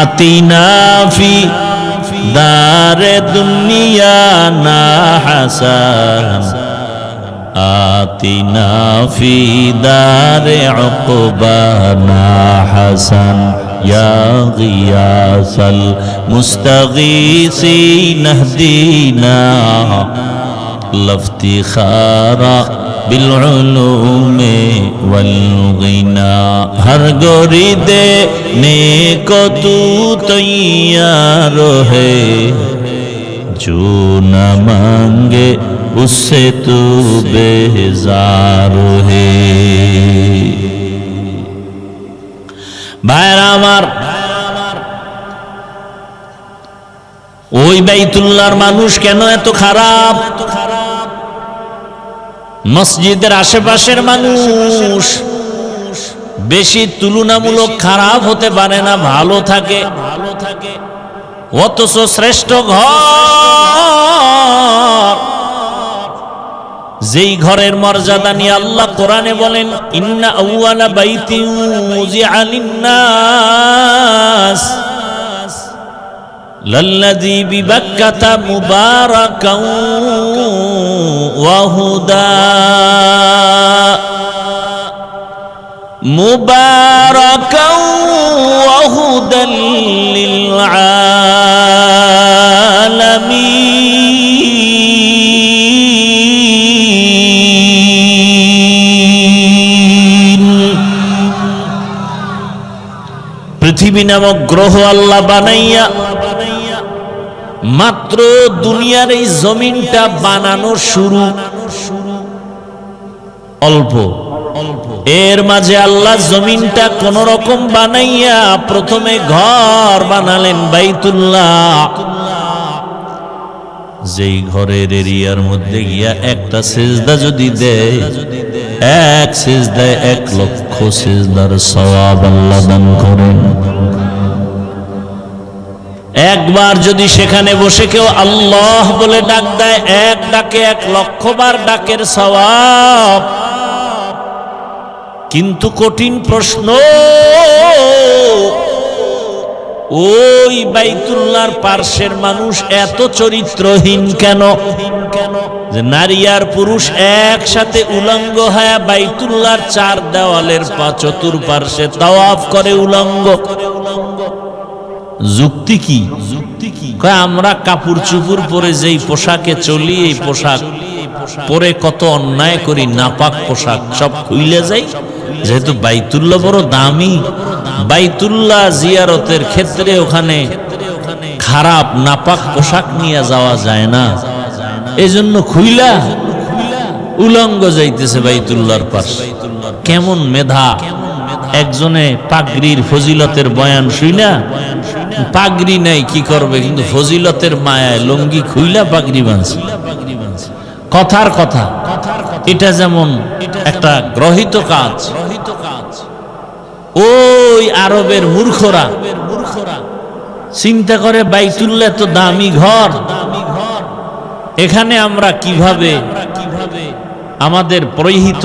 আতিনা ফি দারে দুনিয়া না হাসান আতিনা ফি দারে উকবা না হাসান ইয়া গিয়াসাল মুস্তাগীসিন ইহদিনা লফতিখারা বিল উলুমে ওয়াল গিনা হর গোরি দে নেকো তু তৈয়ার হে जो न मांगे उससे तू बेजार है। ভাইরা আমার, ওই বাইতুল্লাহর মানুষ কেন এত খারাপ? মসজিদের আশেপাশের মানুষ বেশি তুলনামূলক খারাপ হতে পারে না, ভালো থাকে। অথচ শ্রেষ্ঠ ঘর, যেই ঘরের মর্যাদা নিয়ে আল্লাহ কোরআনে বলেন, ইন্না আউয়ালা বাইতিন উযিআ লিন-নাস লাল্লাযী বিবাক্কাতা মুবারাকান ওয়া হুদা মুবারাকান ওয়া হুদাল লিল আলামিন। পৃথিবী নামক গ্রহ আল্লাহ বানাইয়া মাত্র দুনিয়ার এই জমিনটা বানানো শুরু, অল্প এর মাঝে আল্লাহ জমিনটা কোন রকম বানাইয়া প্রথমে ঘর বানালেন বাইতুল্লাহ। যেই ঘরের এরিয়ার মধ্যে গিয়া একটা সিজদা যদি দেয়, এক সিজদায় 1,00,000 সিজদার সওয়াব আল্লাহ দান করেন। একবার যদি সেখানে বসে কেউ আল্লাহ বলে ডাক দেয়, এক ডাকে 1,00,000 বার ডাকের সওয়াব। কিন্তু কঠিন প্রশ্ন, ওই বাইতুল্লাহর পার্শ্বের মানুষ এত চরিত্রহীন কেন? যে নারী আর পুরুষ একসাথে উলঙ্গ হয়ে বাইতুল্লাহর 4 দেওয়ালের চতুর্পার্শ্বে তাওয়াফ করে উলঙ্গ। যুক্তি কি? আমরা কাপড় চুপুর পরে যেই পোশাকে চলি, এই পোশাক পরে কত অন্যায় করি, নাপাক পোশাক সব খুইলে যাই। যেহেতু বাইতুল্লাহ বড় দামি, বাইতুল্লাহ জিয়ারতের ক্ষেত্রে ওখানে খারাপ নাপাক পোশাক নিয়ে যাওয়া যায় না, এজন্য খুইলা উলঙ্গ যাইতেছে বাইতুল্লাহর পাশে। কেমন মেধা! একজনে পাগড়ির ফজিলতের বয়ান শুইনা, পাগড়ি নাই কি করবে, কিন্তু ফজিলতের মায়ায় লুঙ্গি খুইলা পাগড়ি বাঁধছে। কথার কথা, এটা যেমন একটা গ্রহিত কাজ। ওই আরবের মূর্খরা চিন্তা করে বাইতুল্লাহ তো দামি ঘর, এখানে আমরা কিভাবে আমাদের পরিহিত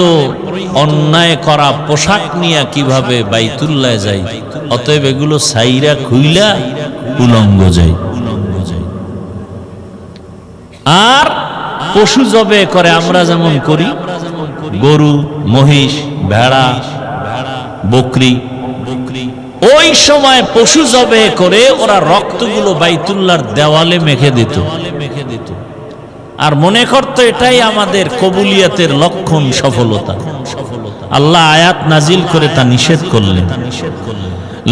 অন্যায় করা পোশাক নিয়ে কিভাবে বাইতুল্লাহ যাই, অতএব এগুলো সাইরা খুইলা উলঙ্গ যাই। আর পশু জবে করে আমরা যেমন করি, গরু, মহিষ, ভেড়া, বকরি, ওই সময় পশু জবে করে ওরা রক্তগুলো বাইতুল্লাহর দেওয়ালে মেখে দিত, আর মনে করতো এটাই আমাদের কবুলিয়াতের লক্ষণ, সফলতা। আল্লাহ আয়াত নাজিল করে তা নিষেধ করলেন।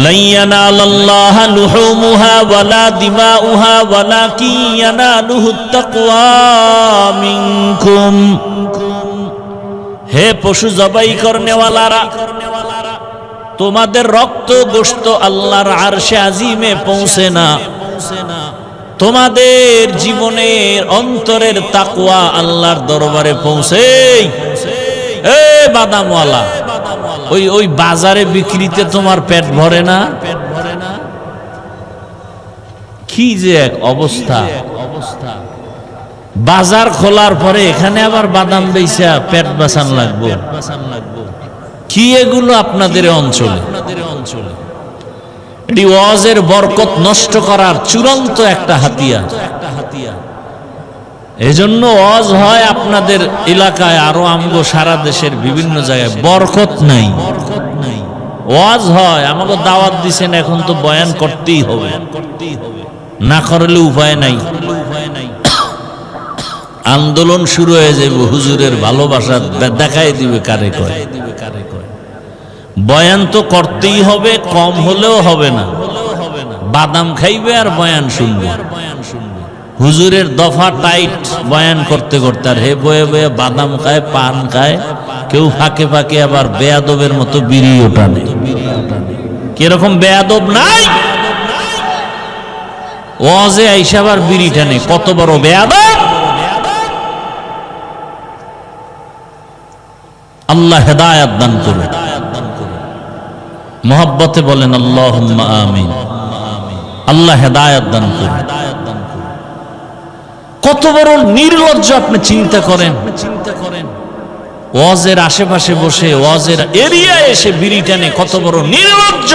lan yanalallaha luhumuha wala dima'uha walakin yanaluhu at-taqwa minkum। হে পশু জবাই করনেওয়ালারা, তোমাদের রক্ত গোশত আল্লাহর আরশে আজিমে পৌঁছে না, তোমাদের জীবনের অন্তরের তাকওয়া আল্লাহর দরবারে পৌঁছে। এ বাদামওয়ালা, ওই বাজারে বিক্রিতে তোমার পেট ভরে না? কি যে এক অবস্থা! বাজার খোলার পরে এখানে আবার বাদাম বেচা পেট বাঁচান লাগবে। কি এগুলো আপনাদের অঞ্চলে? এটি ওয়াজের বরকত নষ্ট করার চূড়ান্ত একটা হাতিয়ার। এজন্য ওয়াজ হয় আপনাদের এলাকায়, আরো আমগো সারা দেশের বিভিন্ন জায়গায়, বরকত নাই। ওয়াজ হয়, আমাকে দাওয়াত দিছেন, এখন তো বয়ান করতেই হবে, না করলে উপায় নাই। আন্দোলন শুরু হয়ে যাবে, হুজুরের ভালোবাসা দেখাই দিবে কারে কয়। বয়ান তো করতেই হবে, কম হলেও হবে না। বাদাম খাইবে আর বয়ান শুনবে। হুজুরের দফা টাইট বয়ান করতে করতে, আর হে বয়ে বয়ে বাদাম খায়, পান খায়, কেউ ফাঁকে ফাঁকে আবার বেয়াদবের মতো বিড়িও টানে। কিরকম বেয়াদব নাই? ওয়াজে আইসা আবার বিড়ি টানে, কত বড় বেয়াদব! আল্লাহ হেদায়েত দান করুন। মোহাব্বতে বলেন আল্লাহুম্মা আমিন। আল্লাহ হেদায়েত দান করুন। কত বড় নির্লজ্জ আপনি চিন্তা করেন। ওয়াজের আশেপাশে বসে, ওয়াজের এরিয়ায় এসে বিড়ি টানে, কত বড় নির্লজ্জ!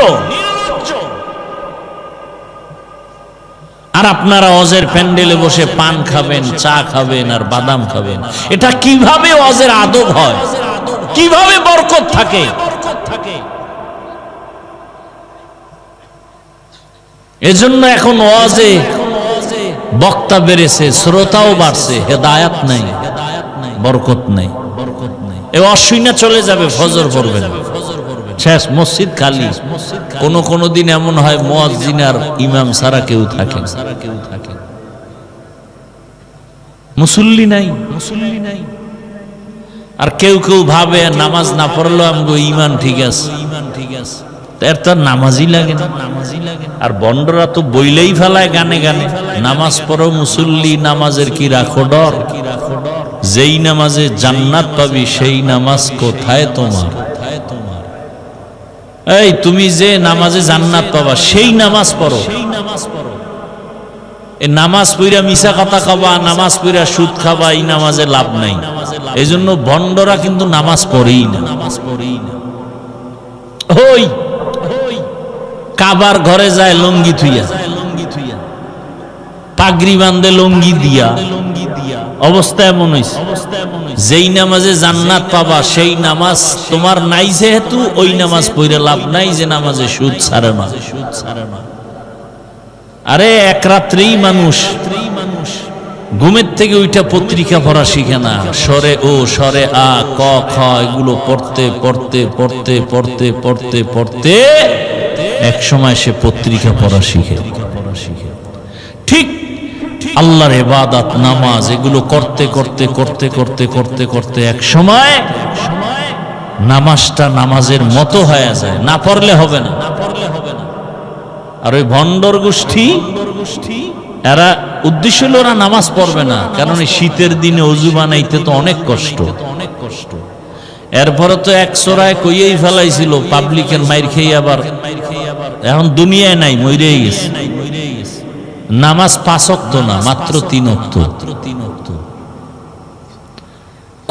আর আপনারা ওয়াজের প্যান্ডেলে বসে পান খাবেন, চা খাবেন আর বাদাম খাবেন। এটা কিভাবে ওয়াজের আদব হয়? কিভাবে বরকত থাকে? এজন্য এখন ওয়াজে বক্তা বেড়েছে, শ্রোতাও বাড়ছে, হেদায়াত নাই, বরকত নাই। এ অশুইনা চলে যাবে, ফজর পড়বেন, শেষ, মসজিদ খালি। কোন দিন এমন হয় মুয়াজ্জিন আর ইমাম ছাড়া কেউ থাকে, মুসল্লি নাই। আর কেউ কেউ ভাবে নামাজ না পড়লেও আমগো ইমান ঠিক আছে, এর তো নামাজই লাগে না। আর বন্ডরা তো বইলেই ফেলায় গানে গানে, নামাজ পড়ো মুসল্লি, নামাজের কি রাখো ডর, যেই নামাজে জান্নাত পাবি সেই নামাজ কোথায় তোমার। এই তুমি যে নামাজে জান্নাত পাবা সেই নামাজ পড়ো। এই নামাজ পইরা মিছা কথা খাবা, নামাজ পইরা সুদ খাবা, এই নামাজে লাভ নাই। এই জন্য বন্ডরা কিন্তু নামাজ পড়েই না। ওই কাবার ঘরে যায় লঙ্গি থুইয়া, পাগড়ি বান্ধে লঙ্গি দিয়া, অবস্থা এমন হইছে। যেই নামাজে জান্নাত পাবা সেই নামাজ তোমার নাই, যেহেতু ওই নামাজ পড়ে লাভ নাই যে নামাজে সুদ ছাড়ে না। আরে এক রাত্রেই মানুষ ঘুমের থেকে ওইটা পত্রিকা পড়া শিখে না, সরে ও, সরে আ, ক খ এগুলো পড়তে পড়তে পড়তে পড়তে পড়তে পড়তে এক সময় সে পত্রিকা পড়া শিখে। ঠিক আল্লাহর ইবাদত, নামাজ এগুলো করতে করতে করতে করতে করতে করতে এক সময় নামাজটা নামাজের মতো হয়ে যায়, না পড়লে হবে না। আর ওই ভণ্ডর গোষ্ঠী, এরা উদ্দেশ্য হলো ওরা নামাজ পড়বে না, কারণ শীতের দিনে অজু বানাইতে তো অনেক কষ্ট। এরপরে তো এক চোরায় কইয়েই ফেলাইছিল, পাবলিকের মাইর খেয়ে আবার এখন দুনিয়ায় নাই, মইরেই গেছে। নামাজ 5 ওয়াক্ত না, মাত্র 3 ওয়াক্ত।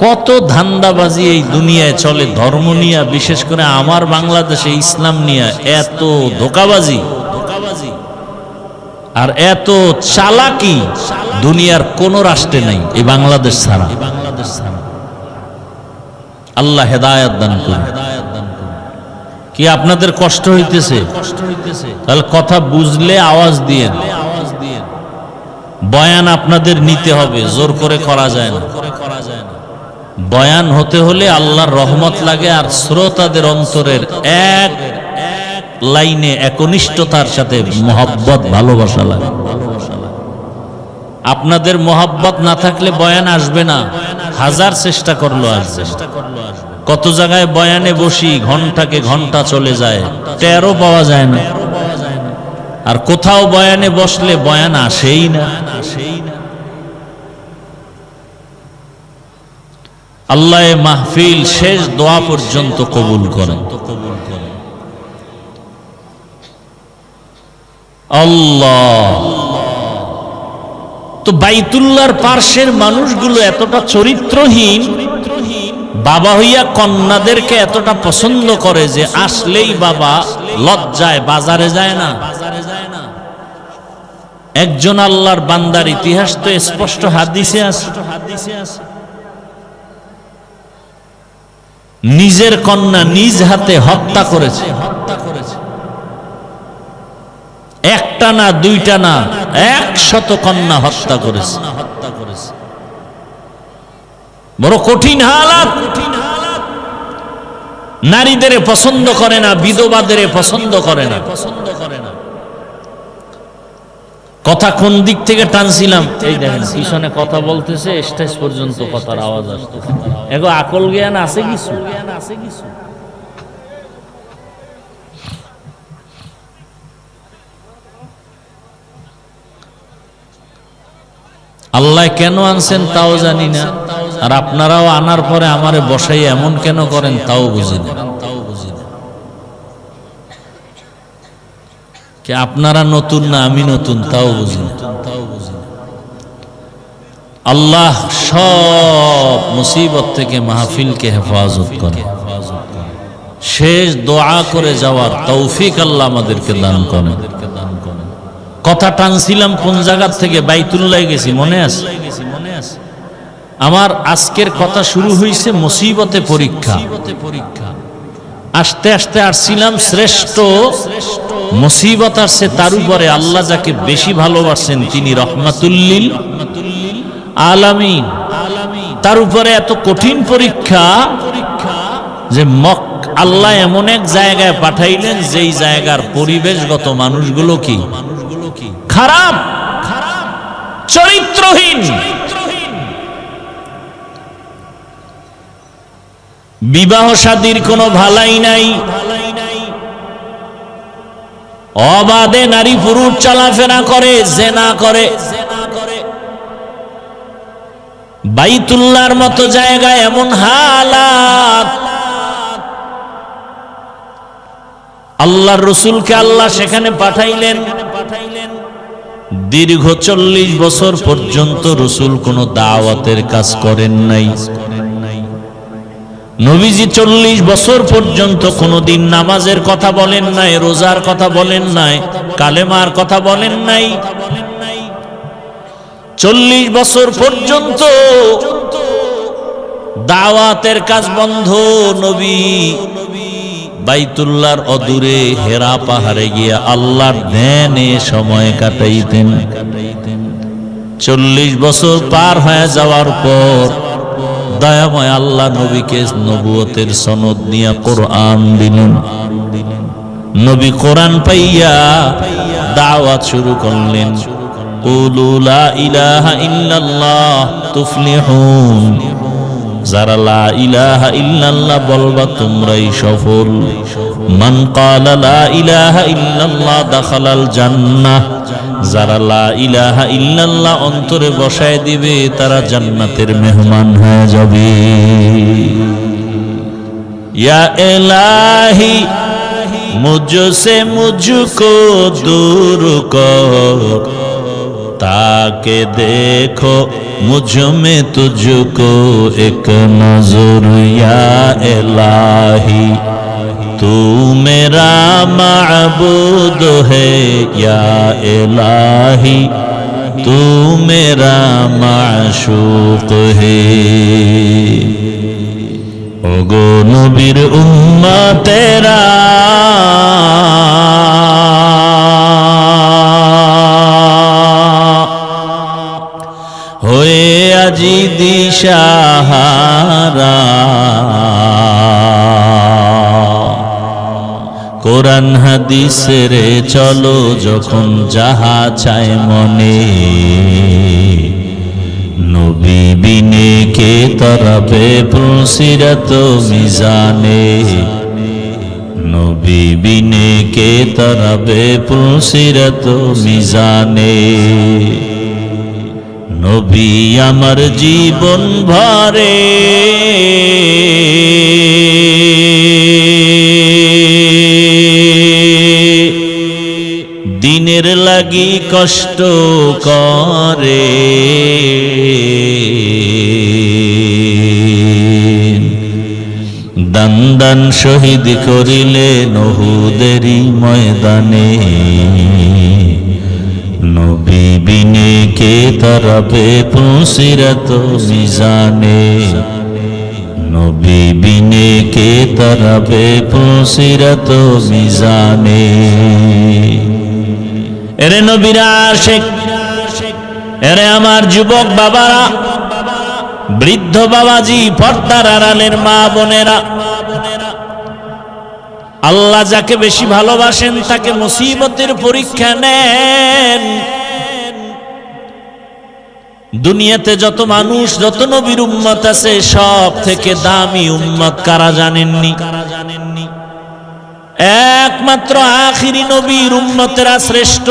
কত ধান্দাবাজি এই দুনিয়ায় চলে ধর্ম নিয়ে, বিশেষ করে আমার বাংলাদেশে ইসলাম নিয়ে এত ধোঁকাবাজি আর এত চালাকি দুনিয়ার কোন রাষ্ট্রে নাই, এই বাংলাদেশ ছাড়া। আল্লাহ হেদায়েত দান করুন। কি আপনাদের কষ্ট হইতেছে? তাহলে কথা বুঝলে আওয়াজ দিয়েন। বয়ান আপনাদের নিতে হবে, জোর করে করা যায় না। বয়ান হতে হলে আল্লাহর রহমত লাগে, আর শ্রোতাদের অন্তরের এক লাইনে একনিষ্ঠতার সাথে মোহাব্বত, ভালোবাসা লাগে। আপনাদের মোহাব্বত না থাকলে বয়ান আসবে না, হাজার চেষ্টা করলো আসবে। কত জায়গায় বয়ানে বসি, ঘন্টাকে ঘন্টা চলে যায়, টেরও পাওয়া যায় না। আর কোথাও বয়ানে বসলে বয়ান আসেই না। আল্লাহ মাহফিল শেষ দোয়া পর্যন্ত কবুল করেন। আল্লাহ তো বাইতুল্লাহর পার্শ্বের মানুষগুলো এতটা চরিত্রহীন, বাবা হইয়া কন্যাদেরকে এতটা পছন্দ করে যে আসলেই বাবা লজ্জায় বাজারে যায় না। একজন আল্লাহর বান্দার ইতিহাস তো স্পষ্ট হাদিসে আছে, নিজের কন্যা নিজ হাতে হত্যা করেছে। একটা না, দুইটা না, 100 কন্যা হত্যা করেছে। বড় কঠিন হালাত। নারীদের পছন্দ করে না, বিধবাদের পছন্দ করে না। কথা কোন দিক থেকে টানছিলাম? এই দেখেন পিছনে কথা বলতেছে, স্টেজ পর্যন্ত কথার আওয়াজ আসতেছে। এগো আকল জ্ঞান আছে কিছু? আল্লাহ কেন আনছেন তাও জানি না, আর আপনারাও আনার পরে আমারে বসাই এমন কেন করেন তাও বুঝি না। কে আপনারা নতুন না আমি নতুন তাও বুঝি না। আল্লাহ সব মুসিবত থেকে মাহফিলকে হেফাজত করে। শেষ দোয়া করে যাওয়ার তৌফিক আল্লাহ আমাদেরকে দান করেন। কথা টানছিলাম কোন জায়গা থেকে? বাইতুল্লাহ গেছি, মনে আছে? আমার আজকের কথা শুরু হয়েছে মুসিবতে পরীক্ষা। আস্তে আস্তে আসছিলাম শ্রেষ্ঠ মুসিবত আসছে তার উপরে আল্লাহ যাকে বেশি ভালোবাসেন তিনি রহমাতুল্লিল আলামিন। তার উপরে এত কঠিন পরীক্ষা যে আল্লাহ এমন এক জায়গায় পাঠাইলেন যেই জায়গার পরিবেশগত মানুষগুলো কি খারাপ, চরিত্রহীন। বিবাহ শাদীর কোনো ভালাই নাই, অবাধে নারী পুরুষ চলাফেরা করে, জেনা করে। বাইতুল্লাহর মতো জায়গায় এমন হালাত। আল্লাহর রাসূলকে আল্লাহ সেখানে পাঠাইলেন। দীর্ঘ 40 বছর পর্যন্ত রাসূল কোনো দাওয়াতের কাজ করেন নাই। নবীজি 40 বছর পর্যন্ত কোনোদিন নামাজের কথা বলেন নাই, রোজার কথা বলেন নাই, কালেমার কথা বলেন নাই। 40 বছর পর্যন্ত দাওয়াতের কাজ বন্ধ। নবী বাইতুল্লাহর অদূরে হেরা পাহাড়ে গিয়ে আল্লাহর ধ্যানে সময় কাটাইতেন। 40 বছর পার হয়ে যাওয়ার পর দয়াময় আল্লাহ নবীকে নবুয়তের সনদ নিয়ে কোরআন দিলেন। নবী কোরআন পাইয়া দাওয়াত শুরু করলেন। কুলু লা ইলাহা ইল্লাল্লাহ তুফলিহুন। যারা লা ইলাহা ইল্লাল্লাহ বলবা তোমরাই সফল। মান ক্বালা লা ইলাহা ইল্লাল্লাহ দাখালাল জান্নাহ। যারা লা ইলাহা ইল্লাল্লাহ অন্তরে বসায় দিবে তারা জান্নাতের মেহমান হয়ে যাবে। ইয়া ইলাহি মুঝসে মুঝকো দূর কর, ताके देखो मुझ में तुझको एक नजर। या इलाही तू मेरा माबूद है, या इलाही तू मेरा माशूक है। ओगो नबीर उम्मा तेरा होए আজি দিশাহারা। কোরআন হাদিসের চলো যখন যাহা চায় মনে, নবী বিনে কে তরবে পুলসিরাত মিজানে। নবী বিনে কে তরবে পুলসিরাত মিজানে। নবী আমার জীবন ভরে দিনের লাগি কষ্ট করে। দান দান শহীদ করিলেন উহুদেরই ময়দানে। নবী বিনে কে তারাবে পুলসিরাত মিজানে, নবী বিনে কে তারাবে পুলসিরাত মিজানে। এরে নবীর আশিক, এরে আমার যুবক বাবারা, বৃদ্ধ বাবাজি, পর্দার আড়ালের মা বোনেরা, আল্লাহ যাকে বেশি ভালোবাসেন তাকে মুসিবতের পরীক্ষা নেন। দুনিয়াতে যত মানুষ, যত নবীর উম্মত আছে, সব থেকে দামি উম্মত কারা জানেননি? একমাত্র আখিরি নবীর উম্মতেরা শ্রেষ্ঠ।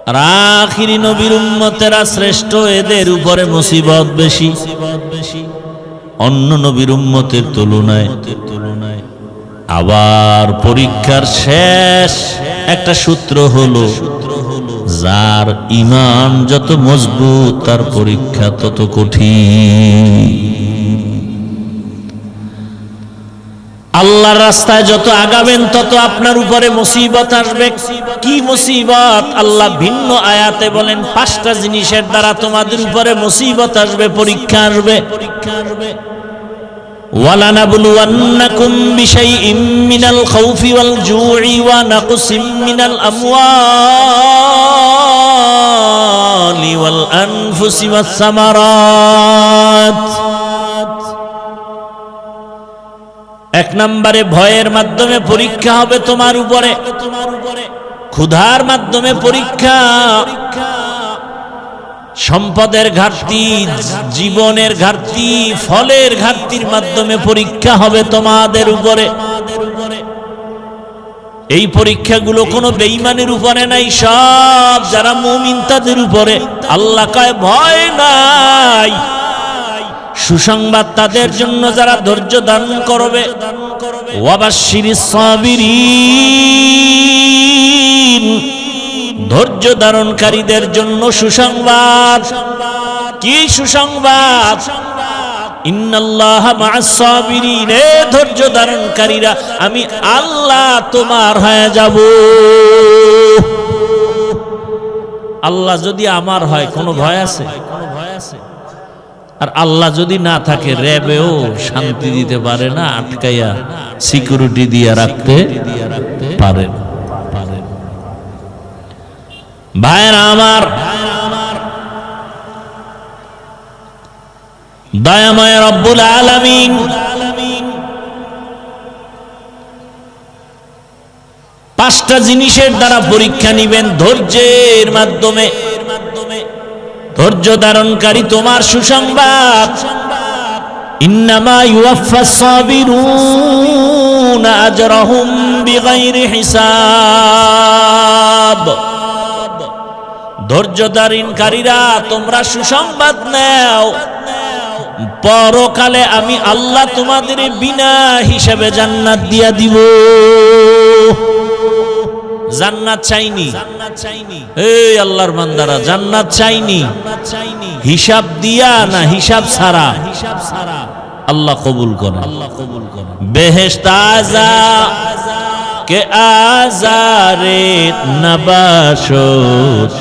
আর আখিরি নবীর উম্মতেরা শ্রেষ্ঠ, এদের উপরে মুসিবত বেশি অন্য নবীর উম্মতের তুলনায়। আবার পরীক্ষার শেষ একটা সূত্র হলো, যার ঈমান যত মজবুত তার পরীক্ষা তত কঠিন। আল্লাহর রাস্তায় যত আগাবেন তত আপনার উপরে মুসিবত আসবে। কি মুসিবত? আল্লাহ ভিন্ন আয়াতে বলেন 5টা জিনিসের দ্বারা তোমাদের উপরে মুসিবত আসবে, পরীক্ষা আসবে। ওয়ালানাবলুওয়ান্নাকুম বিশাইইম মিনাল খাউফি ওয়াল জুই ওয়া নাকসিম মিনাল আমওয়ালি ওয়াল আনফুসি ওয়াস সামারাত। এক নম্বরে ভয়ের মাধ্যমে পরীক্ষা হবে তোমার উপরে, ক্ষুধার মাধ্যমে পরীক্ষা, সম্পদের ঘাটতি, জীবনের ঘাটতি, ফলের ঘাটতির মাধ্যমে পরীক্ষা হবে তোমাদের উপরে। এই পরীক্ষাগুলো কোনো বেঈমানের উপরে নাই, সব যারা মুমিন তাদের উপরে। আল্লাহ কয় ভয় নাই। সুসংবাদ তাদের জন্য যারা ধৈর্য ধারণ করবে। ওয়াবাশশিরিস সাবিরিন, ধৈর্য ধারণকারীদের জন্য সুসংবাদ। কি সুসংবাদ? ইন্নাল্লাহা মা'আস সাবিরিন, ধৈর্য ধারণকারীরা আমি আল্লাহ তোমার হয়ে যাব। আল্লাহ যদি আমার হয় কোনো ভয় আছে? আর আল্লাহ যদি না থাকে, র্যাবেও শান্তি দিতে পারে না, আটকাইয়া সিকিউরিটি দিয়ে রাখতে পারে। ভাইরা আমার, দয়াময় রব্বুল আলামিন পাঁচটা জিনিসের দ্বারা পরীক্ষা নিবেন ধৈর্যের মাধ্যমে। ধৈর্য ধারণকারী তোমার সুসংবাদ, ইন্নামা ইউওয়াফাস সাবিরুনা আজরাহুম বিগাইরি হিসাব। ধৈর্য ধারণকারীরা তোমরা সুসংবাদ নাও, পরকালে আমি আল্লাহ তোমাদের বিনা হিসাবে জান্নাত দিয়া দিব। জান্নাত চাইনি, এই আল্লাহর বান্দারা, জান্নাত চাইনি হিসাব দিয়া না হিসাব ছাড়া। আল্লাহ কবুল করে। বেহেশত আযা কে আজারে নবাশত,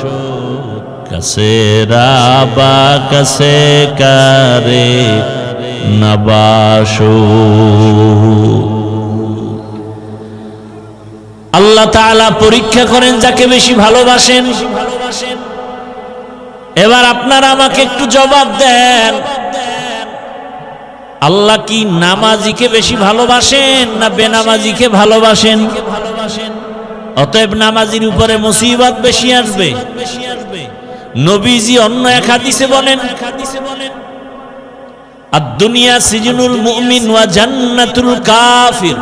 কসে রাবা কসে কারে নবাশত। আল্লাহ তাআলা পরীক্ষা করেন যাকে বেশি ভালোবাসেন। এবার আপনারা আমাকে একটু জবাব দেন, আল্লাহ কি নামাজিকে বেশি ভালোবাসেন না বেনামাজিকে ভালোবাসেন? অতএব নামাজির উপরে মুসিবত বেশি আসবে। নবীজি অন্য এক হাদিসে বলেন, আদ-দুনিয়া সিজনুল মুমিন ওয়া জান্নাতুল কাফির।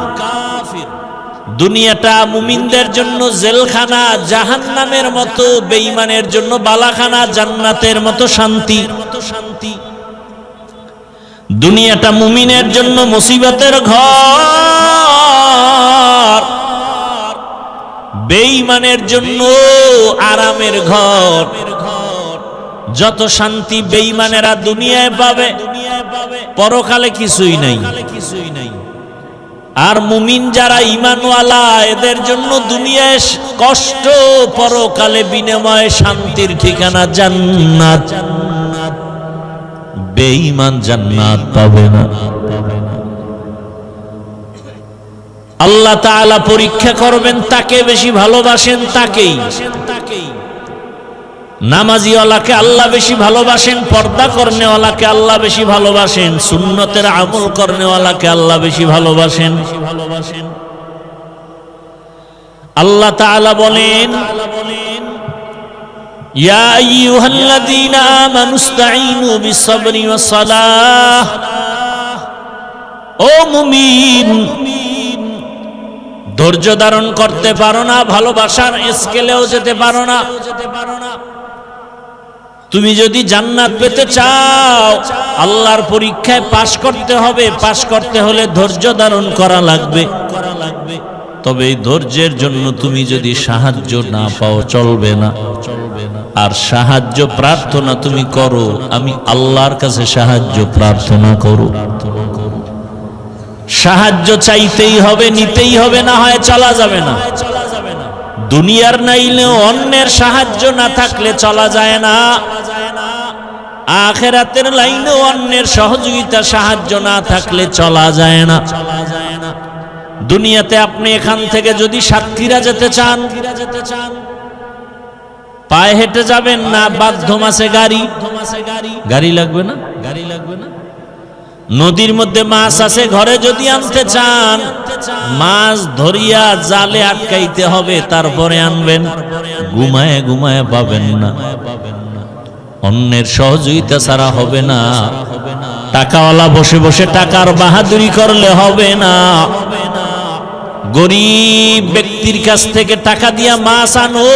দুনিয়াটা মুমিনদের জন্য জেলখানা, জাহান্নামের মতো, বেঈমানের জন্য বালাখানা, জান্নাতের মতো শান্তি। দুনিয়াটা মুমিনের জন্য মুসিবতের ঘর, বেঈমানের জন্য আরামের ঘর। যত শান্তি বেঈমানেরা দুনিয়ায় পাবে, পরকালে কিছুই নাই। আর মুমিন যারা ঈমানওয়ালা এদের জন্য দুনিয়ায় কষ্ট, পরকালে বিনিময়ে শান্তির ঠিকানা জান্নাত। বেঈমান জান্নাত পাবে না। আল্লাহ তাআলা পরীক্ষা করবেন তাকে বেশি ভালোবাসেন তাকেই। নামাজিওয়ালাকে আল্লাহ বেশি ভালোবাসেন, পর্দা করনেওয়ালাকে আল্লাহ বেশি ভালোবাসেন, সুন্নতের আমল করনেওয়ালাকে আল্লাহ বেশি ভালোবাসেন। আল্লাহ তাআলা বলেন, ইয়া আইয়ুহাল্লাযীনা আমানুস্তাঈনু বিস-সাবরি ওয়াস-সালাহ। ও মুমিন, ধৈর্য ধারণ করতে পারো না, ভালোবাসার স্কেলেও যেতে পারো না। তুমি যদি জান্নাত পেতে চাও, আল্লাহর পরীক্ষায় পাশ করতে হবে। পাশ করতে হলে ধৈর্য ধারণ করা লাগবে। তবে এই ধৈর্যের জন্য তুমি যদি সাহায্য না পাও চলবে না। আর সাহায্য প্রার্থনা তুমি করো, আমি আল্লাহর কাছে সাহায্য প্রার্থনা করো। সাহায্য চাইতেই হবে, নিতেই হবে, না হয় চলা যাবে না। দুনিয়ার নাইলেও অন্যের সাহায্য না থাকলে চলা যায় না। আখিরাতের লাইনেও অন্যের সহযোগিতা সাহায্য না থাকলে চলা যায় না। দুনিয়াতে আপনি এখান থেকে যদি সাতক্ষীরা যেতে চান, পায়ে হেঁটে যাবেন না, মাধ্যম আছে গাড়ি। গাড়ি লাগবে না, গাড়ি লাগবে না। নদীর মধ্যে মাছ আছে, ঘরে যদি আনতে চান মাছ ধরিয়া জালে আটকাইতে হবে, তারপরে আনবেন। ঘুমায় ঘুমায় পাবেন না। অন্যের সহযোগিতা ছাড়া হবে না। টাকাওয়ালা বসে বসে টাকার বাহাদুরি করলে হবে না। গরিব ব্যক্তির কাছ থেকে টাকা দিয়া মাছ আনো।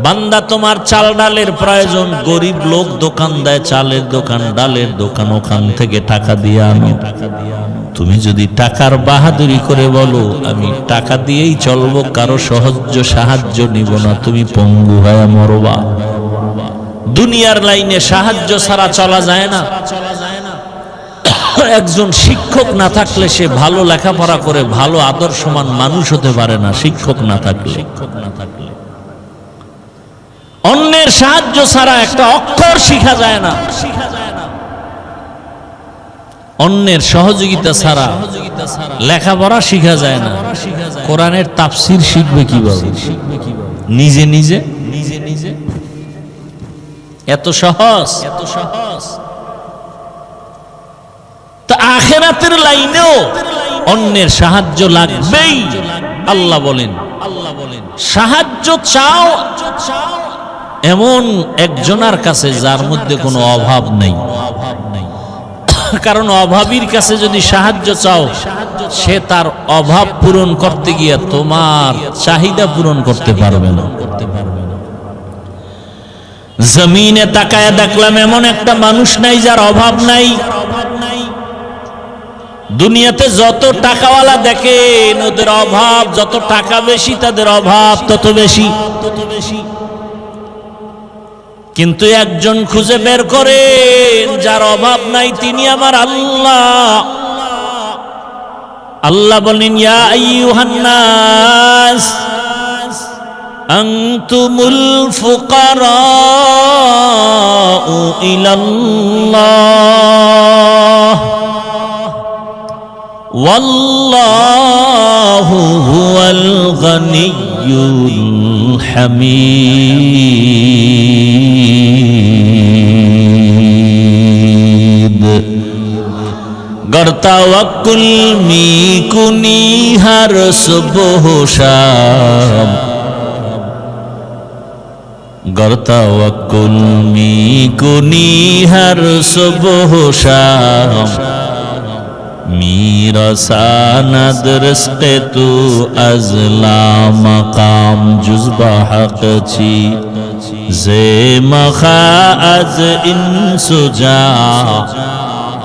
বান্দা, তোমার চাল ডালের প্রয়োজন, গরিব লোক দোকান দেয়, চালের দোকান, ডালের দোকান, ওখান থেকে টাকা দিয়ে আনো। তুমি যদি টাকার বাহাদুরি করে বলো আমি টাকা দিয়েই চলবো, কারো সাহায্য নিব না, তুমি পঙ্গু হয়ে মরবা। দুনিয়ার লাইনে সাহায্য ছাড়া চলা যায় না। একজন শিক্ষক না থাকলে সে ভালো লেখাপড়া করে ভালো আদর্শমান মানুষ হতে পারে না। শিক্ষক না থাকলে, অন্যের সাহায্য ছাড়া একটা অক্ষর শিখা যায় না। অন্যের সহযোগিতা ছাড়া লেখাপড়া শিখা যায় না। কোরআনের তাফসীর শিখবে কিভাবে? নিজে নিজে নিজে নিজে। এত সহজ, এত সহজ। তা আখিরাতের লাইনেও অন্যের সাহায্য লাগবেই। আল্লাহ বলেন, সাহায্য চাও এমন একজনের কাছে যার মধ্যে কোনো অভাব নেই। কারণ অভাবীর কাছে যদি সাহায্য চাও, সে তার অভাব পূরণ করতে গিয়ে তোমার চাহিদা পূরণ করতে পারবে না। জমিনে তাকায়া দেখলাম এমন একটা মানুষ নাই যার অভাব নাই। দুনিয়াতে যত টাকাওয়ালা দেখেন ওদের অভাব, যত টাকা বেশি তাদের অভাব তত বেশি। কিন্তু একজন খুঁজে বের করেন যার অভাব নাই, তিনি আমার আল্লাহ। আল্লাহ বলেন, ইয়া আইয়ুহান নাস আনতুমুল ফুকারাউ ইলাল্লাহ ওয়াল্লাহু হুয়াল গনিয়্যুল হামিদ। गर तवक्कुल मी कुनी हर सुबह शाम, गर तवक्कुल मी कुनी हर सुबह शाम, मीरा सानद रिस्क़े तू अज़ला मकाम जुज़्बा हक़ छी ज़े मखा अज़ इंसुजा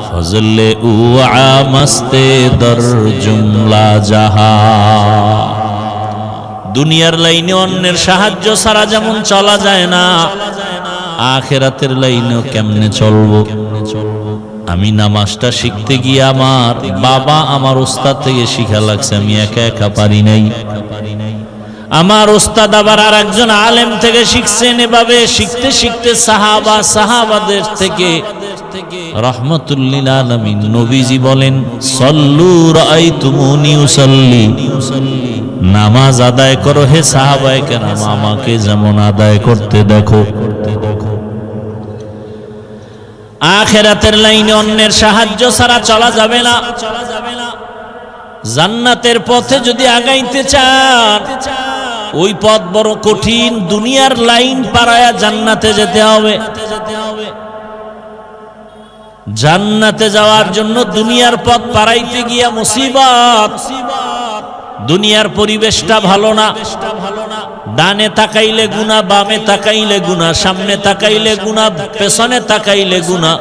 फज़ले उआ मस्ते दर जुमला जहा। দুনিয়ার লাইনে অন্যের সাহায্য ছাড়া যেমন চলা যায় না, আখিরাতের লাইনেও কেমনে চলবো? আমি নামাজটা শিখতে গিয়ে আমার বাবা আমার ওস্তাদ থেকে শিখা লাগছে, আমি একা একা পারি নাই। আমার ওস্তাদ আবার আর একজন আলেম থেকে শিখছেন। এভাবে শিখতে শিখতে সাহাবাদের থেকে রাহমাতুল লিল আলামিন নবীজি বলেন, সল্লু রাআইতুমুনি উসাল্লি, নামাজ আদায় করো হে সাহাবায়ে কেরাম, আমাকে যেমন আদায় করতে দেখো। আখিরাতের লাইনে অন্যের সাহায্য ছাড়া চলা যাবে না। জান্নাতের পথে যদি আগাইতে চান, ওই পথ বড় কঠিন। দুনিয়ার লাইন পারায়া জান্নাতে যেতে হবে। জান্নাতে যাওয়ার জন্য দুনিয়ার পথ পারাইতে গিয়া মুসিবত। দুনিয়ার পরিবেশটা ভালো না। ডানে তাকাইলে গুনাহ, বামে তাকাইলে গুনাহ, সামনে তাকাইলে গুনাহ, পেছনে তাকাইলে গুনাহ,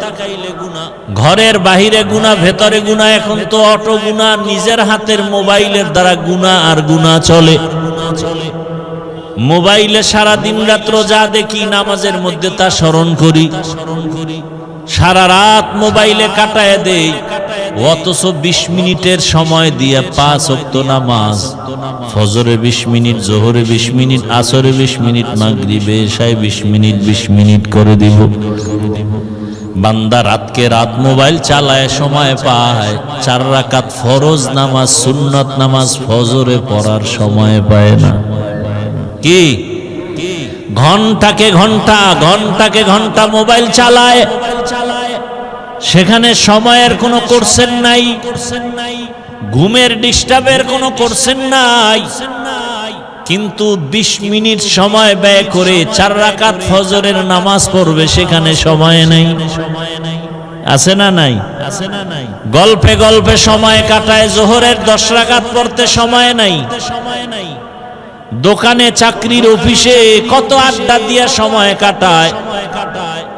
ঘরের বাহিরে গুনাহ, ভেতরে গুনাহ। এখন তো অটো গুনাহ, নিজের হাতের মোবাইলের দ্বারা গুনাহ আর গুনাহ চলে। মোবাইলে সারা দিন রাত্র যা দেখি, নামাজের মধ্যে তা স্মরণ করি। সারা রাত মোবাইলে কাটায় দেই, অথচ 20 মিনিটের সময় দিয়ে 5 ওয়াক্ত নামাজ, ফজরে 20 মিনিট, জোহরে 20 মিনিট, আসরে 20 মিনিট, মাগরিবে এশায় 20 মিনিট 20 মিনিট করে দিব। বান্দা রাতকে রাত মোবাইল চালায় সময় পায়, 4 রাকাত ফরজ নামাজ, সুন্নত নামাজ ফজরে পড়ার সময় পায় না। কি ঘন্টাকে ঘন্টা মোবাইল চালায়, সেখানে সময়ের কোনো কোর্সেন নাই, ঘুমের ডিস্টার্বের কোনো কোর্সেন নাই, কিন্তু 20 মিনিট সময় ব্যয় করে 4 রাকাত ফজরের নামাজ পড়বে, সেখানে সময় নেই। আছে না নাই? গল্পে গল্পে সময় কাটায়, জোহরের 10 রাকাত পড়তে সময় নাই। দোকানে, চাকরির, অফিসে কত আড্ডা দিয়া সময় কাটায়।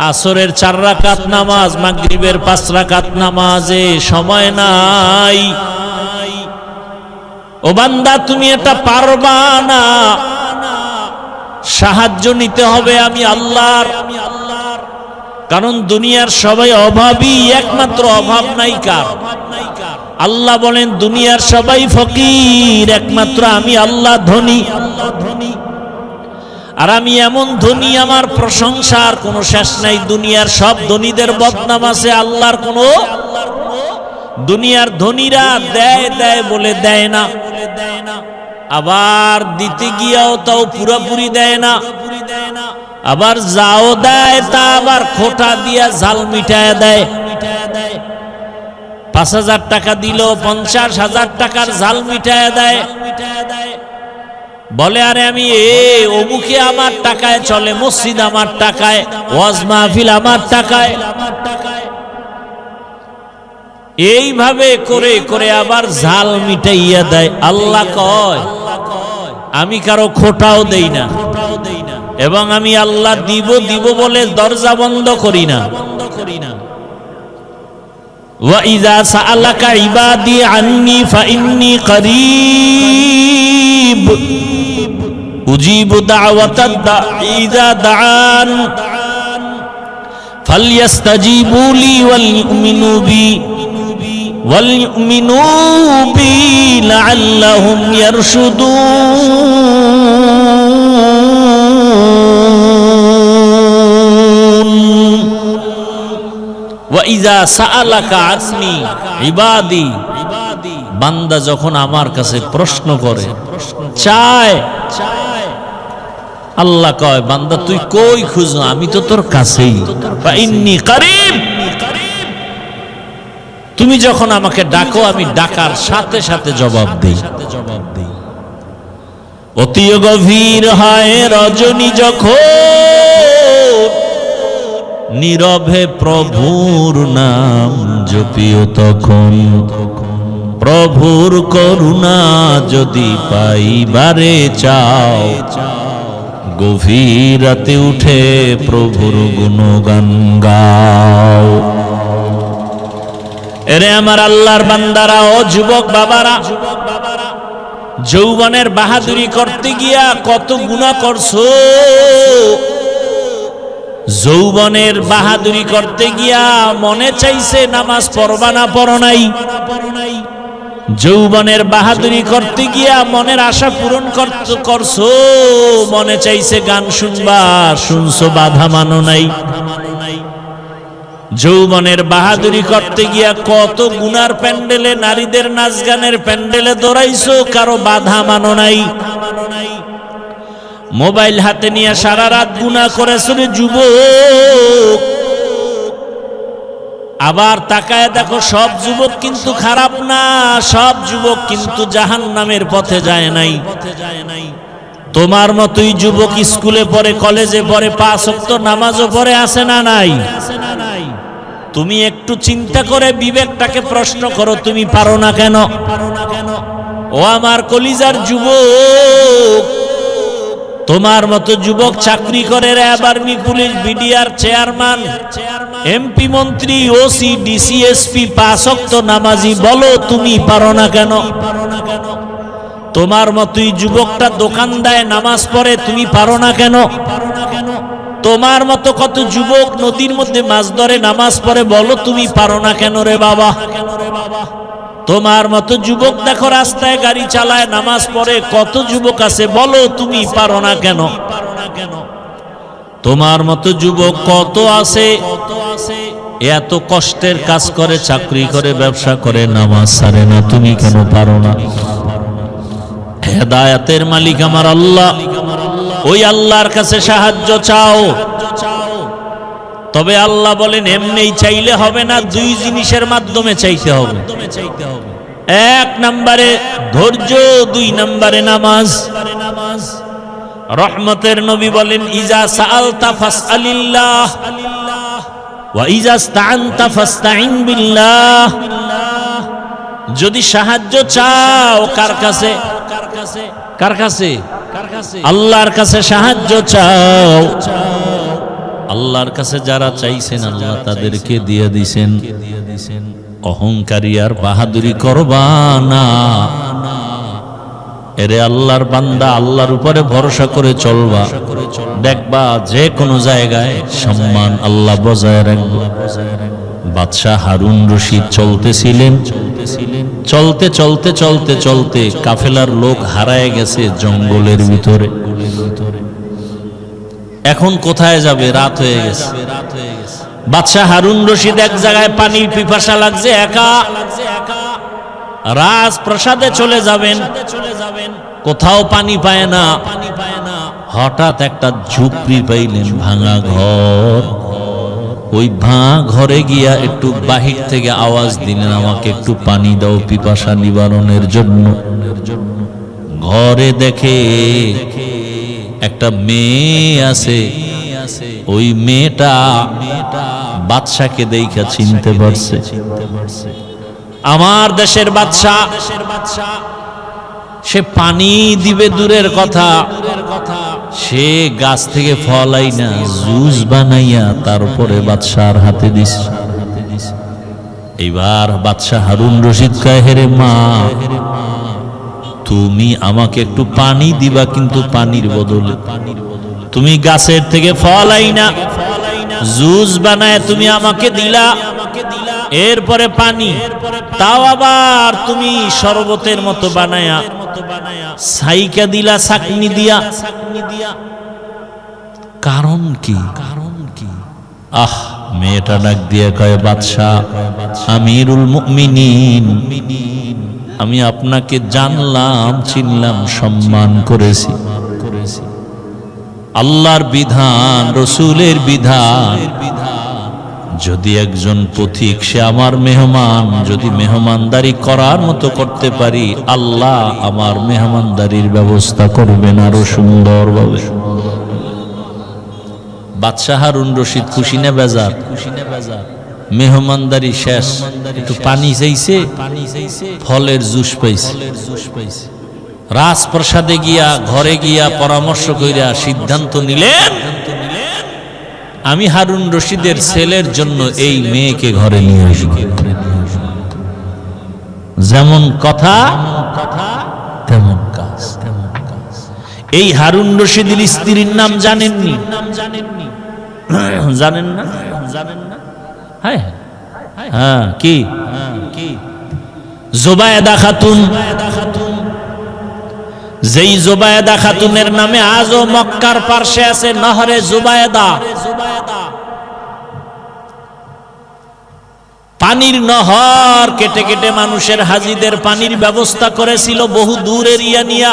আসরের 4 রাকাত নামাজ, মাগরিবের 5 রাকাত নামাজে সময় নাই। ও বান্দা, তুমি এটা পারবা না, সাহায্য নিতে হবে আমি আল্লাহর। কারণ দুনিয়ার সবাই অভাবী, একমাত্র অভাব নাই কার? আল্লাহ বলেন দুনিয়ার সবাই ফকির, একমাত্র আমি আল্লাহ ধনী। আর আমি এমন ধনী, আমার প্রশংসার কোনো শেষ নাই। দুনিয়ার সব ধনীদের বদনাম আছে, আল্লাহর কোনো। দুনিয়ার ধনীরা দেয় দেয় বলে দেয় না, আবার দিতে গিয়াও তাও পুরোপুরি দেয় না, আবার যাও দেয় তা আবার খোটা দিয়া জাল মিটায় দেয়। 5,000 টাকা দিল, 50,000 টাকার জাল মিটায় দেয়। বলে আরে আমি অমুকে আমার টাকায় চলে, মসজিদ আমার টাকায়, ওয়াজ মাহফিল আমার টাকায়। এইভাবে করে করে আবার জাল মিটাইয়া দেয়। আল্লাহ কয় আমি কারো খোটাও দেই না, এবং আমি আল্লাহ দিব দিব বলে দরজা বন্ধ করি না। وَإِذَا سَأَلَكَ عِبَادِي عَنِّي فَإِنِّي قَرِيبٌ أُجِيبُ دَعْوَةَ الدَّاعِ إِذَا دَعَانِ فَلْيَسْتَجِيبُوا لِي وَلْيُؤْمِنُوا بِي لَعَلَّهُمْ يَرْشُدُونَ وَإِذَا سَأَلَكَ عَنِّي عِبَادِي, বান্দা যখন আমার কাছে প্রশ্ন করে, চায়, আল্লাহ কয় বান্দা তুই কই খুঁজো, আমি তো তোর কাছেই। ফাইন্নী কারীব, তুমি যখন আমাকে ডাকো আমি ডাকার সাথে সাথে জবাব দেই। অতি গভীর হয় রজনী যখন, নীরবে প্রভুর নাম জপিও তখন। প্রভুর করুণা যদি পাইবারে চাও, গভীর রাতে উঠে প্রভুর গুণগান গাও। এরে আমার আল্লাহর বান্দারা, ও যুবক বাবারা, যৌবনের বাহাদুরি করতে গিয়া কত গুনাহ করছো। যৌবনের বাহাদুরি করতে গিয়া মনে চাইছে নামাজ পড়বা না, পড়ো নাই। যৌবনের বাহাদুরি করতে গিয়া মনের আশা পূরণ করছো, মনে চাইছে গান শুনবা, শুনছো, বাধা মানো নাই। যৌবনের বাহাদুরি করতে গিয়া কত গুনার প্যান্ডেলে, নারীদের নাচ গানের প্যান্ডেলে দৌড়াইছো, কারো বাধা মানো নাই। মোবাইল হাতে নিয়ে সারা রাত গুনাহ করেছো রে যুবক। আবার তাকায় দেখো, সব যুবক কিন্তু খারাপ না, সব যুবক কিন্তু জাহান্নামের পথে যায় নাই। তোমার মতোই যুবক স্কুলে পড়ে, কলেজে পড়ে, 5 ওয়াক্ত নামাজও পড়ে, আছে না নাই? তুমি একটু চিন্তা করে বিবেকটাকে প্রশ্ন করো, তুমি পারো না কেন? ও আমার কলিজার যুবক, তোমার মতো যুবক চাকরি করে, RAB, army, police, BDR chairman, MP, মন্ত্রী, ওসি, ডিসি, এসপি, 5 ওয়াক্ত নামাজি, বলো তুমি পারো না কেন? তোমার মতোই যুবকটা দোকান দেয়, নামাজ পড়ে, তুমি পারো না কেন? তোমার মতো কত যুবক নদীর মধ্যে মাছ ধরে, নামাজ পড়ে, বলো তুমি পারো না কেন রে বাবা? তোমার মতো যুবক দেখো রাস্তায় গাড়ি চালায়, নামাজ পড়ে, কত যুবক আছে, বলো তুমি পারো না কেন? তোমার মতো যুবক কত আছে, এত কষ্টের কাজ করে, চাকরি করে, ব্যবসা করে, নামাজ ছাড়ে না, তুমি কেন পারো না? হেদায়েতের মালিক আমার আল্লাহ, ওই আল্লাহর কাছে সাহায্য চাও। তবে আল্লাহ বলেন এমনি চাইলে হবে না, 2 জিনিসের মাধ্যমে চাইতে হবে। 1 নম্বরে ধৈর্য, 2 নম্বরে নামাজ। রহমতের নবী বলেন, ইজা সাআলতা ফাসআলিল্লাহ ওয়া ইজা ইসতাআনতা ফাসতাইন বিল্লাহ। যদি সাহায্য চাও, কার কাছে? কার কাছে? আল্লাহর কাছে সাহায্য চাও। আল্লাহর কাছে যারা চাইছেন, আল্লাহ তাদেরকে দিয়ে দিছেন। অহংকারী আর বাহাদুরি করবা না। এরে আল্লাহর বান্দা, আল্লাহর উপরে ভরসা করে চলবা, দেখবা যে কোনো জায়গায় সম্মান আল্লাহ বজায় রাখবে। বাদশাহ হারুন রশিদ চলতেছিলেন, চলতে চলতে চলতে চলতে কাফেলার লোক হারায় গেছে জঙ্গলের ভিতরে। এখন কোথায় যাবে? রাত হয়ে গেছে। বাদশাহ হারুন রশিদ এক জায়গায় পানির পিপাসা লাগছে, একা রাজপ্রাসাদে চলে যাবেন, কোথাও পানি পায় না। হঠাৎ একটা ঝুপড়ি পাইলেন, ভাঙা ঘর। ওই ভাঙা ঘরে গিয়া একটু বাহির থেকে আওয়াজ দিলেন, আমাকে একটু পানি দাও পিপাসা নিবারণের জন্য। ঘরে দেখে একটা মেয়ে আছে। ওই মেয়েটা বাদশাকে দেখা চিনতে পারছে। আমার দেশের বাদশা, সে পানি দিবে দূরের কথা, সে গাছ থেকে ফল আইনা জুস বানাইয়া তারপরে বাদশার হাতে দিস। এইবার বাদশাহ হারুন রশিদ কয়, হেরে মা, তুমি আমাকে একটু পানি দিবা, কিন্তু পানির বদলে তুমি গাছের থেকে ফল আইনা জুস বানায় তুমি আমাকে দিলা, এরপরে পানি, তাও আবার তুমি শরবতের মতো বানায়া সাইকা দিলা, চাকনি দিয়া। কারণ কি? আহ, মেয়েটা ডাক দিয়ে কয়, বাদশাহ, আমিরুল মুমিনিন, আমি আপনাকে জানলাম, চিনলাম, সম্মান করেছি। আল্লাহর বিধান, রসুলের বিধান, যদি একজন পথিক, সে আমার মেহমান, যদি মেহমানদারি করার মতো করতে পারি, আল্লাহ আমার মেহমানদারির ব্যবস্থা করবেন আরো সুন্দরভাবে। বাদশাহ হারুন রশিদ খুশি না বেজার? মেহমানদারি শেষ, একটু পানি চাইছে, ফলের জুস পাইছে। রাজপ্রাসাদে গিয়া, ঘরে গিয়া পরামর্শ কইরা সিদ্ধান্ত নিলেন, আমি হারুন রশিদের ছেলের জন্য এই মেয়েকে ঘরে নিয়ে আসব। যেমন কথা তেমন কাজ। এই হারুন রশিদের স্ত্রীর নাম জানেননি? জানেন না? হ্যাঁ হ্যাঁ, কি জুবায়েদা খাতুন, যেই জুবায়েদা খাতুনের নামে আজও মক্কার পার্শ্বে আছে নহরে জুবায়েদা, পানির নহর কেটে কেটে মানুষের হাজিদের পানির ব্যবস্থা করেছিল বহু দূর এরিয়া নিয়া।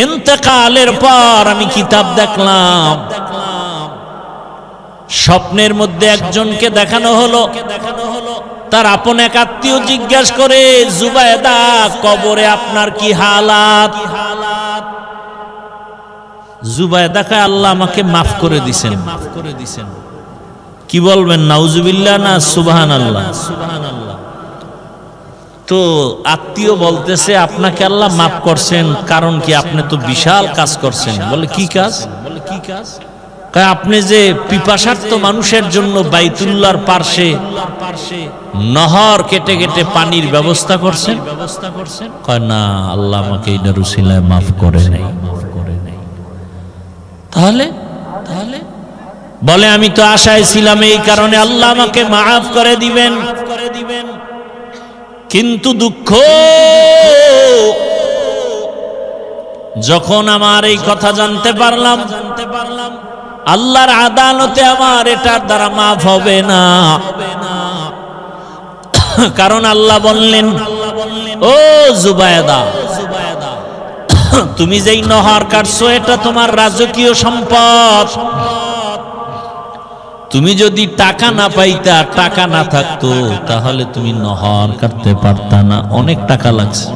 ইন্তেকালের পর আমি কিতাব দেখলাম, স্বপ্নের মধ্যে একজনকে দেখানো হলো, তার আপন এক আত্মীয় জিজ্ঞাসা করে, জুবায়েদা কবরে আপনার কি হালাত? জুবায়েদাকে আল্লাহ আমাকে মাফ করে দিছেন। কি বলবেন, নাউজুবিল্লাহ না সুবহানাল্লাহ? তো আত্মীয় বলতেছে, আপনাকে আল্লাহ মাফ করছেন, কারণ কি? আপনি তো বিশাল কাজ করছেন। বলে কি কাজ? আপনি যে পিপাসার্ত মানুষের জন্য বাইতুল্লাহর পার্শ্বে নহর কেটে কেটে পানির ব্যবস্থা করছেন। কয় না, আল্লাহ আমাকে এটার উসিলায় মাফ করে নাই। তাহলে বলে, আমি তো আশায় ছিলাম এই কারণে আল্লাহ আমাকে মাফ করে দিবেন, কিন্তু দুঃখ, যখন আমার এই কথা জানতে পারলাম আল্লাহর আদালতে আমার এটার দ্বারা মাফ হবে না। কারণ আল্লাহ বললেন, ও জুবায়েদা, তুমি যেই নহর কাটছো এটা তোমার রাজকীয় সম্পদ। তুমি যদি টাকা না পাইতা, টাকা না থাকতো, তাহলে তুমি নহর কাটতে পারতা না। অনেক টাকা লাগছে।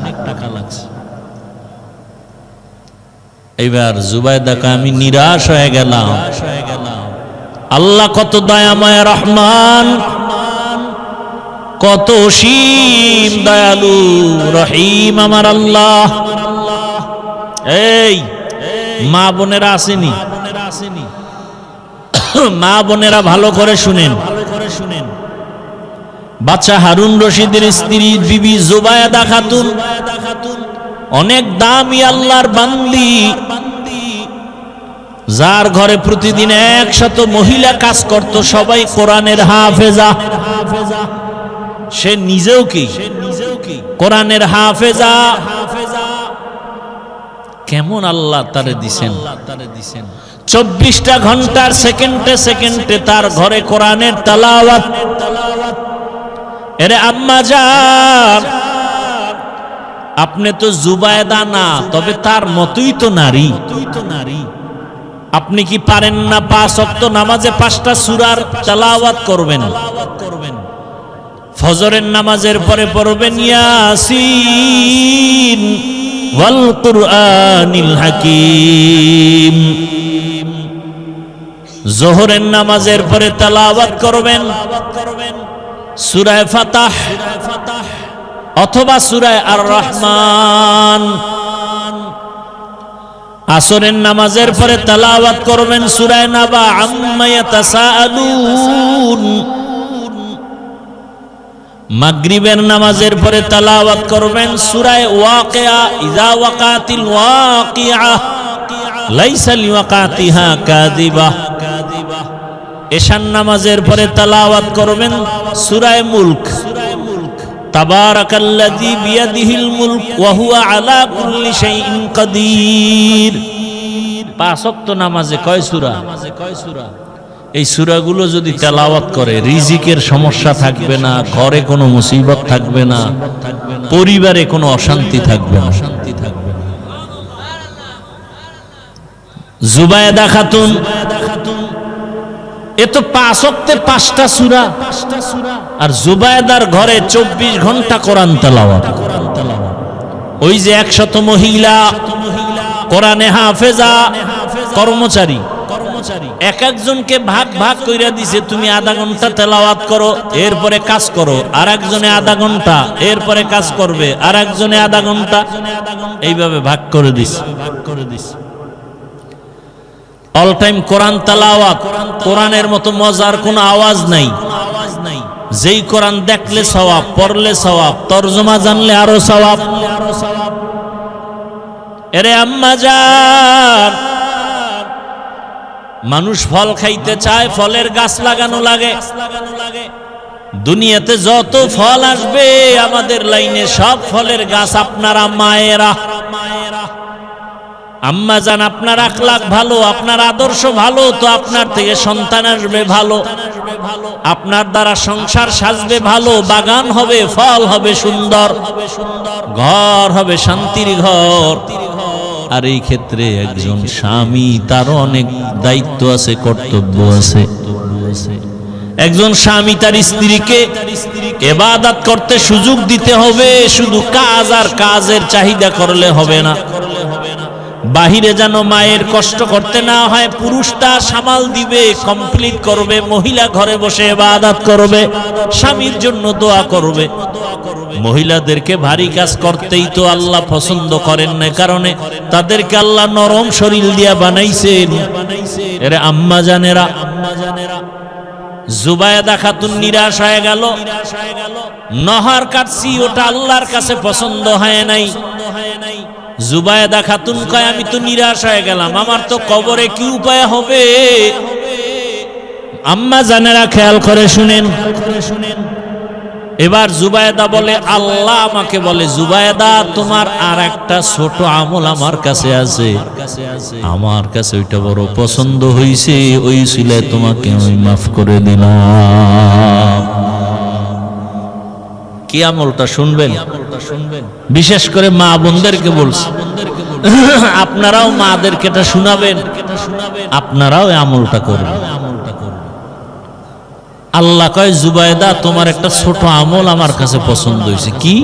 এইবার জুবায়েদাকে আমি নিরাশ হয়ে গেলাম। আল্লাহ কত দয়াময় রহমান, কত অসীম দয়ালু রহিম আমার আল্লাহ। এই মা বোনেরা আসেনি, মা বোনেরা ভালো করে শুনেন। বাচ্চা হারুন রশিদের স্ত্রী বিবি জুবায়েদা খাতুন অনেক দামি আল্লাহর বান্দি, যার ঘরে প্রতিদিন 100 মহিলা কাজ করত, সবাই কোরআনের হাফেজা। সে নিজেও কি কোরআনের হাফেজা। কেমন আল্লাহ তারে দিছেন। 24টা ঘন্টার সেকেন্ডে সেকেন্ডে তার ঘরে কোরআনের তেলাওয়াত। এরে আম্মা জান, আপনি তো জুবায়েদা না, তবে তার মতোই তো নারী। আপনি কি পারেন না 5 ওয়াক্ত নামাজে 5টা সূরার তেলাওয়াত করবেন? ফজরের নামাজের পরে পড়বেন ইয়াসিন ওয়াল কুরআনিল হাকিম। যোহরের নামাজের পরে তেলাওয়াত করবেন সূরা ফাতাহ অথবা সূরা আর রহমান। আসরের নামাজের পরে তেলাওয়াত করবেন সূরা নাবা আম্মা ইয়াতাসাআলুন। মাগরিবের নামাজের পরে তেলাওয়াত করবেন সূরা ওয়াকিয়া ইযা ওয়াকাতিল ওয়াকিয়া লাইসা লিওয়াকাতিহা কাযিবা। এশার নামাজের পরে তেলাওয়াত করবেন সূরা মুলক তাবারাকাল্লাযী বিয়াদিহিল মুলক ওয়া হুয়া আলা কুল্লি শাইইন কাদির। 5 ওয়াক্ত নামাজে কয় সূরা? এই সূরাগুলো যদি তেলাওয়াত করে রিজিকের সমস্যা থাকবে না, ঘরে কোনো মুসিবত থাকবে না, পরিবারে কোনো অশান্তি থাকবে না। জুবায়েদা খাতুন এ তো 5 ওয়াক্তে 5টা সূরা, আর জুবায়েদার ঘরে 24 ঘন্টা কোরআন তেলাওয়াত। ওই যে 100 মহিলা কোরআনে হাফেজা কর্মচারী, এক একজনকে ভাগ ভাগ কইরা দিছে, তুমি আধা ঘন্টা তেলাওয়াত করো, এরপরে কাজ করো। আর একজনে আধা ঘন্টা, এরপরে কাজ করবে। আর একজনে আধা ঘন্টা, এইভাবে ভাগ করে দিছে। অল টাইম কোরআন তেলাওয়াত। কোরআনের মতো মজার কোনো আওয়াজ নাই। যেই কোরআন দেখলে সওয়াব, পড়লে সওয়াব, তরজমা জানলে আরো সওয়াব। এরে আম্মা জান, মানুষ ফল খাইতে চায়, ফলের গাছ লাগানো লাগে। দুনিয়াতে যত ফল আসবে আমাদের লাইনে সব ফলের গাছ আপনারা মায়েরা। আম্মা জান, আপনার আখলাক ভালো, আপনার আদর্শ ভালো, তো আপনার থেকে সন্তান আসবে ভালো, আপনার দ্বারা সংসার সাজবে ভালো, বাগান হবে, ফল হবে সুন্দর, ঘর হবে শান্তির ঘর। আর এই ক্ষেত্রে একজন স্বামী, তারও অনেক দায়িত্ব আছে, কর্তব্য আছে। একজন স্বামী তার স্ত্রীকে ইবাদত করতে সুযোগ দিতে হবে। শুধু কাজ আর কাজের চাহিদা করলে হবে না। বাহিরে যেন মায়ের কষ্ট করতে না হয়, পুরুষ তা সামাল দিবে, কমপ্লিট করবে। মহিলা ঘরে বসে ইবাদত করবে, স্বামীর জন্য দোয়া করবে। মহিলাদেরকে ভারী কাজ করতেই তো আল্লাহ পছন্দ করেন না, কারণে তাদেরকে আল্লাহ নরম শরীর দিয়া বানাইছেন। এরে আম্মা জানেরা, জুবায়েদা খাতুন নিরাশ হয়ে গেল, নহর কাটছি, ওটা আল্লাহর কাছে পছন্দ হয় নাই। জুবায়েদা খাতুন কয়, আমি তো নিরাশ হয়ে গেলাম, আমার তো কবরে কি উপায় হবে? আম্মা জানেরা খেয়াল করে শুনেন। এবার জুবায়েদা বলে, আল্লাহ আমাকে বলে, জুবায়েদা তোমার আর একটা ছোট আমল আমার কাছে আছে, আমার কাছে ওইটা বড় পছন্দ হইছে, ওই ছিলে তোমাকে আমি মাফ করে দিলাম। কি আমলটা শুনবেন? বিশেষ করে মা বোনদেরকে বলছি, আপনারাও মাদেরকে এটা শুনাবেন, আপনারাও এই আমলটা করবেন। আল্লাহ কয়, জুবায়েদা তোমার একটা ছোট আমল আমার কাছে পছন্দ হয়েছে। কি?